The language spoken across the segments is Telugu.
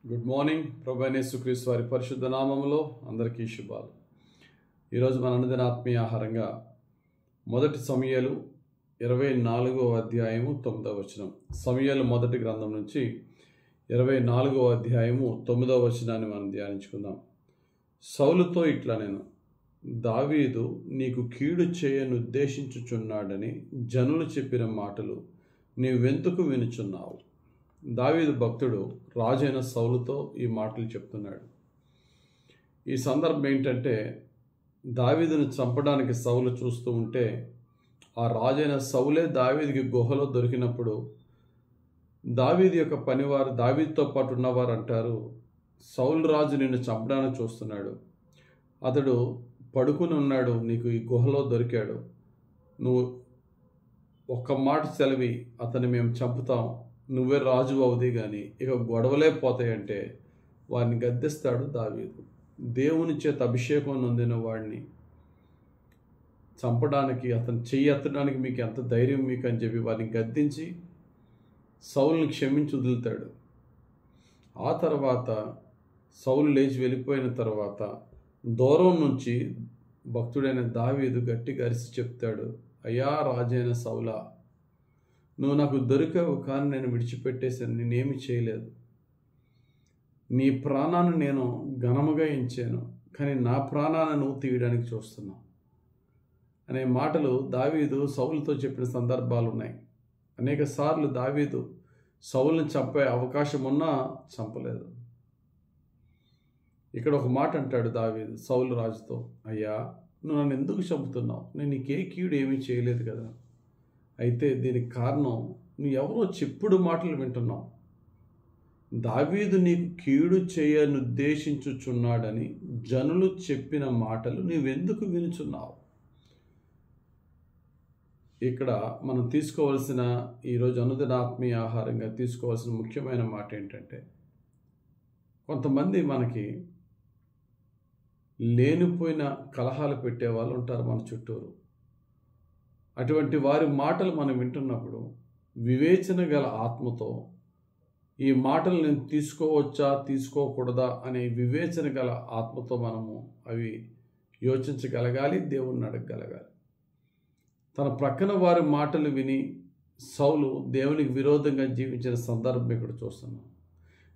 Good morning. ప్రభు అయిన యేసుక్రీస్తు వారి పరిశుద్ధ నామములో అందరికీ శుభాలు. ఈరోజు మన అనుదిన ఆత్మీయ ఆహారంగా మొదటి సమూయేలు 24వ అధ్యాయము 9వ వచనం. సమూయేలు మొదటి గ్రంథం నుంచి 24వ అధ్యాయము 9వ వచనాన్ని మనం ధ్యానించుకుందాం. సౌలుతో ఇట్లా నేను, దావీదు నీకు కీడు చేయనుద్దేశించుచున్నాడని జనులు చెప్పిన మాటలు నీవెందుకు వినుచున్నావు? దావీదు భక్తుడు రాజైన సౌలుతో ఈ మాటలు చెప్తున్నాడు. ఈ సందర్భం ఏంటంటే, దావీదును చంపడానికి సౌలు చూస్తూ ఉంటే, ఆ రాజైన సౌలే దావీదుకి గుహలో దొరికినప్పుడు దావీదు యొక్క పనివారు, దావీదుతో పాటు ఉన్నవారు అంటారు, సౌలు రాజు నిన్ను చంపడానికి చూస్తున్నాడు, అతడు పడుకుని ఉన్నాడు, నీకు ఈ గుహలో దొరికాడు, నువ్వు ఒక్క మాట సెలవి అతన్ని మేము చంపుతాం, నువ్వే రాజు అవుది కానీ ఇక గొడవలే పోతాయంటే వారిని గద్దిస్తాడు దావీదు. దేవుని చేత అభిషేకం నొందిన వాడిని చంపడానికి, అతను చెయ్యి ఎత్తడానికి మీకు ఎంత ధైర్యం మీకు అని చెప్పి వారిని గద్దించి సౌలుని క్షమించి వదులుతాడు. ఆ తర్వాత సౌలు లేచి వెళ్ళిపోయిన తర్వాత దూరం నుంచి భక్తుడైన దావీదు గట్టిగా అరిచి చెప్తాడు, అయ్యా రాజైన సౌలా, నువ్వు నాకు దొరికావు కానీ నేను విడిచిపెట్టేశాను, నేనేమి చేయలేదు, నీ ప్రాణాన్ని నేను ఘనముగా ఎంచాను కానీ నా ప్రాణాన్ని నువ్వు తీయడానికి చూస్తున్నావు అనే మాటలు దావీదు సౌలుతో చెప్పిన సందర్భాలు ఉన్నాయి. అనేక సార్లు దావీదు సౌలుని చంపే అవకాశం ఉన్నా చంపలేదు. ఇక్కడ ఒక మాట అంటాడు దావీదు సౌలు రాజుతో, అయ్యా నువ్వు నన్ను ఎందుకు చంపుతున్నావు? నేను నీకే కీడు ఏమీ చేయలేదు కదా. అయితే దీనికి కారణం నువ్వు ఎవరో చెప్పుడు మాటలు వింటున్నావు. దావీదు నీకు కీడు చేయనుద్దేశించుచున్నాడని జనులు చెప్పిన మాటలు నీవెందుకు వినుచున్నావు? ఇక్కడ మనం తీసుకోవాల్సిన, ఈరోజు అనుదిన ఆత్మీయ ఆహారంగా తీసుకోవాల్సిన ముఖ్యమైన మాట ఏంటంటే, కొంతమంది మనకి లేనిపోయిన కలహాలు పెట్టే వాళ్ళు ఉంటారు మన చుట్టూరు. అటువంటి వారి మాటలు మనం వింటున్నప్పుడు వివేచన గల ఆత్మతో ఈ మాటలు నేను తీసుకోవచ్చా తీసుకోకూడదా అనే వివేచన గల ఆత్మతో మనము అవి యోచించగలగాలి, దేవుణ్ణి అడగగలగాలి. తన ప్రక్కన వారి మాటలు విని సౌలు దేవునికి విరోధంగా జీవించిన సందర్భం ఇక్కడ చూస్తున్నాం.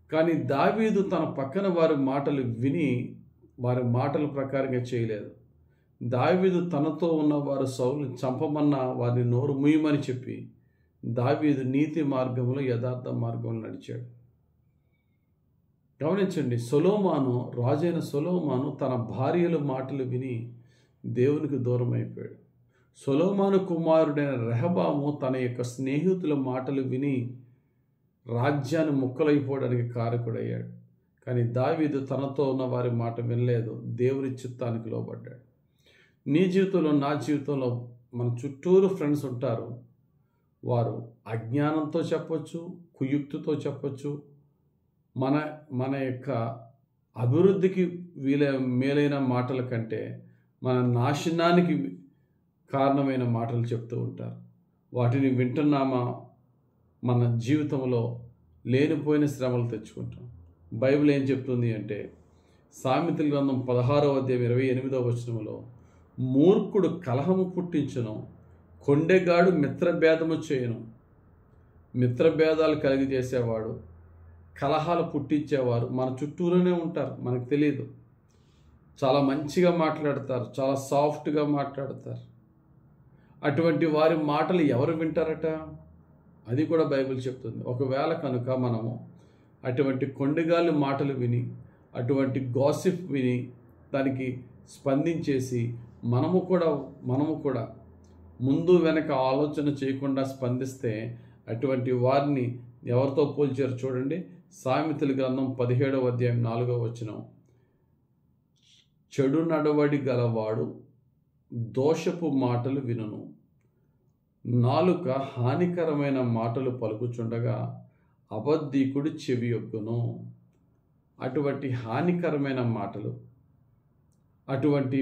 కానీ దావీదు తన పక్కన వారి మాటలు విని వారి మాటల ప్రకారంగా చేయలేదు. దావీదు తనతో ఉన్న వారు సౌలుని చంపమన్నా వారిని నోరు ముయ్యమని చెప్పి దావీదు నీతి మార్గంలో, యథార్థ మార్గంలో నడిచాడు. గమనించండి, రాజైన సొలొమోను తన భార్యల మాటలు విని దేవునికి దూరం అయిపోయాడు. సొలొమోను కుమారుడైన రెహబాము తన యొక్క స్నేహితుల మాటలు విని రాజ్యాన్ని ముక్కలైపోవడానికి కారకుడయ్యాడు. కానీ దావీదు తనతో ఉన్న వారి మాట వినలేదు, దేవుని చిత్తానికి లోబడ్డాడు. నీ జీవితంలో, నా జీవితంలో మన చుట్టూరు ఫ్రెండ్స్ ఉంటారు. వారు అజ్ఞానంతో చెప్పొచ్చు, కుయుక్తితో చెప్పొచ్చు, మన యొక్క అభివృద్ధికి మేలైన మాటల కంటే మన నాశనానికి కారణమైన మాటలు చెప్తూ ఉంటారు. వాటిని వింటున్నామా మన జీవితంలో లేనిపోయిన శ్రమలు తెచ్చుకుంటాం. బైబిల్ ఏం చెప్తుంది అంటే, సామెతల గ్రంథం 16వ అధ్యాయం 28వ వచనంలో, మూర్ఖుడు కలహము పుట్టించును, కొండెగాడు మిత్రభేదము చేయను. మిత్రభేదాలు కలిగి చేసేవాడు, కలహాలు పుట్టించేవారు మన చుట్టూలోనే ఉంటారు, మనకు తెలియదు. చాలా మంచిగా మాట్లాడతారు, చాలా సాఫ్ట్గా మాట్లాడతారు. అటువంటి వారి మాటలు ఎవరు వింటారట? అది కూడా బైబిల్ చెప్తుంది. ఒకవేళ కనుక మనము అటువంటి కొండగాలి మాటలు విని, అటువంటి గాసిప్ విని దానికి స్పందించేసి మనము కూడా ముందు వెనక ఆలోచన చేయకుండా స్పందిస్తే అటువంటి వారిని ఎవరితో పోల్చారు చూడండి. సామెతల గ్రంథం 17వ అధ్యాయం 4వ వచనం, చెడు నడవడి గలవాడు దోషపు మాటలు వినును, నాలుక హానికరమైన మాటలు పలుకుచుండగా అబద్ధీకుడు చెవియొగ్గును. అటువంటి హానికరమైన మాటలు, అటువంటి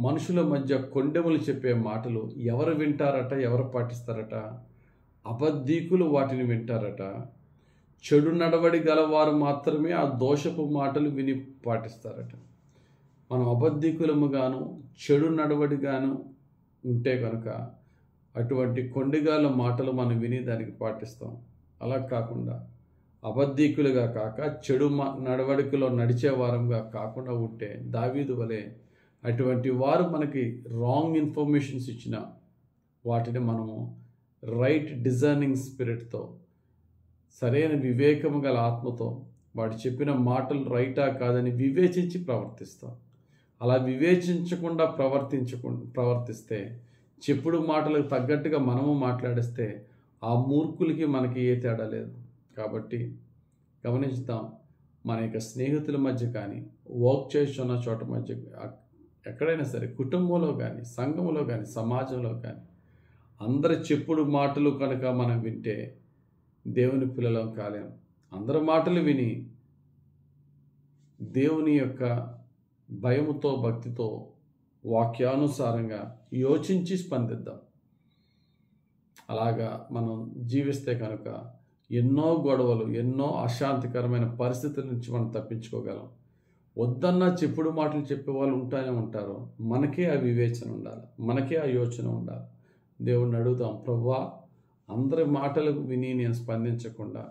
మనుషుల మధ్య కొండెములు చెప్పే మాటలు ఎవరు వింటారట, ఎవరు పాటిస్తారట? అబద్ధీకులు వాటిని వింటారట. చెడు నడవడి గలవారు మాత్రమే ఆ దోషపు మాటలు విని పాటిస్తారట. మనం అబద్ధికులముగాను చెడు నడవడిగాను ఉంటే కనుక అటువంటి కొండిగాల మాటలు మనం విని దానికి పాటిస్తాం. అలా కాకుండా అబద్ధికులుగా కాక చెడు నడవడికలో నడిచే వారంగా కాకుండా ఉంటే దావీదు వలె అటువంటి వారు మనకి రాంగ్ ఇన్ఫర్మేషన్స్ ఇచ్చిన వాటిని మనము రైట్ డిజర్నింగ్ స్పిరిట్తో, సరైన వివేకము గల ఆత్మతో వాడు చెప్పిన మాటలు రైటా కాదని వివేచించి ప్రవర్తిస్తాం. అలా వివేచించకుండా ప్రవర్తిస్తే చెప్పుడు మాటలకు తగ్గట్టుగా మనము మాట్లాడిస్తే ఆ మూర్ఖులకి మనకి ఏ తేడా లేదు. కాబట్టి గమనిస్తాం, మన యొక్క స్నేహితుల మధ్య కానీ, వర్క్ చేస్తున్న చోట మధ్య, ఎక్కడైనా సరే, కుటుంబంలో కానీ, సంఘంలో కానీ, సమాజంలో కానీ అందరి చెప్పుడు మాటలు కనుక మనం వింటే దేవుని పిల్లలం కాలేం. అందరి మాటలు విని దేవుని యొక్క భయముతో, భక్తితో, వాక్యానుసారంగా యోచించి స్పందిద్దాం. అలాగా మనం జీవిస్తే కనుక ఎన్నో గొడవలు, ఎన్నో అశాంతికరమైన పరిస్థితుల నుంచి మనం తప్పించుకోగలం. వద్దన్నా చెప్పుడు మాటలు చెప్పే వాళ్ళు ఉంటానే ఉంటారు. మనకే ఆ వివేచన ఉండాలి, మనకే ఆ యోచన ఉండాలి. దేవుణ్ణి అడుగుదాం, ప్రభువా, అందరి మాటలకు విని నేను స్పందించకుండా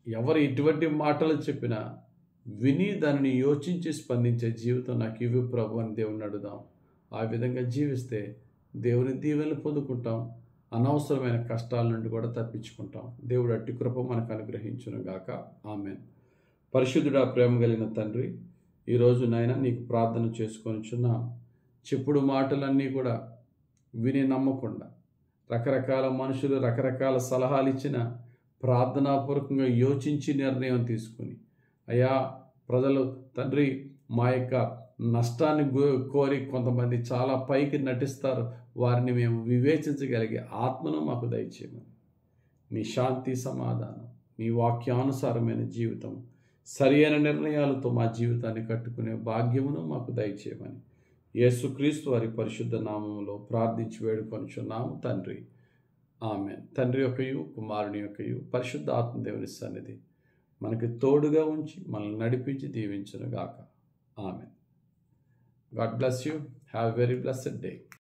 ఎవరు ఎటువంటి మాటలు చెప్పినా విని దానిని యోచించి స్పందించే జీవితం నాకు ఇవ్వు ప్రభు అని దేవుణ్ణి అడుగుదాం. ఆ విధంగా జీవిస్తే దేవుని దీవెనలు పొందుకుంటాం, అనవసరమైన కష్టాల నుండి కూడా తప్పించుకుంటాం. దేవుడు అట్టి కృప మనకు అనుగ్రహించును గాక. ఆమేన్. పరిశుద్ధుడా, ప్రేమ కలిగిన తండ్రి, ఈరోజు నాయన నీకు ప్రార్థన చేసుకొనిచున్నాం. చెప్పుడు మాటలన్నీ కూడా విని నమ్మకుండా రకరకాల మనుషులు రకరకాల సలహాలు ఇచ్చిన ప్రార్థనాపూర్వకంగా యోచించి నిర్ణయం తీసుకుని, అయ్యా ప్రజలు తండ్రి మా యొక్క నష్టాన్ని కోరి కొంతమంది చాలా పైకి నటిస్తారు, వారిని మేము వివేచించగలిగే ఆత్మను మాకు దయచేయమని, నీ శాంతి సమాధానం, నీ వాక్యానుసారమైన జీవితం, సరి అయిన నిర్ణయాలతో మా జీవితాన్ని కట్టుకునే భాగ్యమును మాకు దయచేయమని యేసుక్రీస్తు వారి పరిశుద్ధ నామములో ప్రార్థించి వేడుకొనుచున్నాము తండ్రి. ఆమేన్. తండ్రి యొక్కయు, కుమారుని యొక్కయు, పరిశుద్ధ ఆత్మదేవుని సన్నిధి మనకి తోడుగా ఉంచి మనల్ని నడిపించి దీవించును గాక. ఆమేన్. God bless you. Have a very blessed day.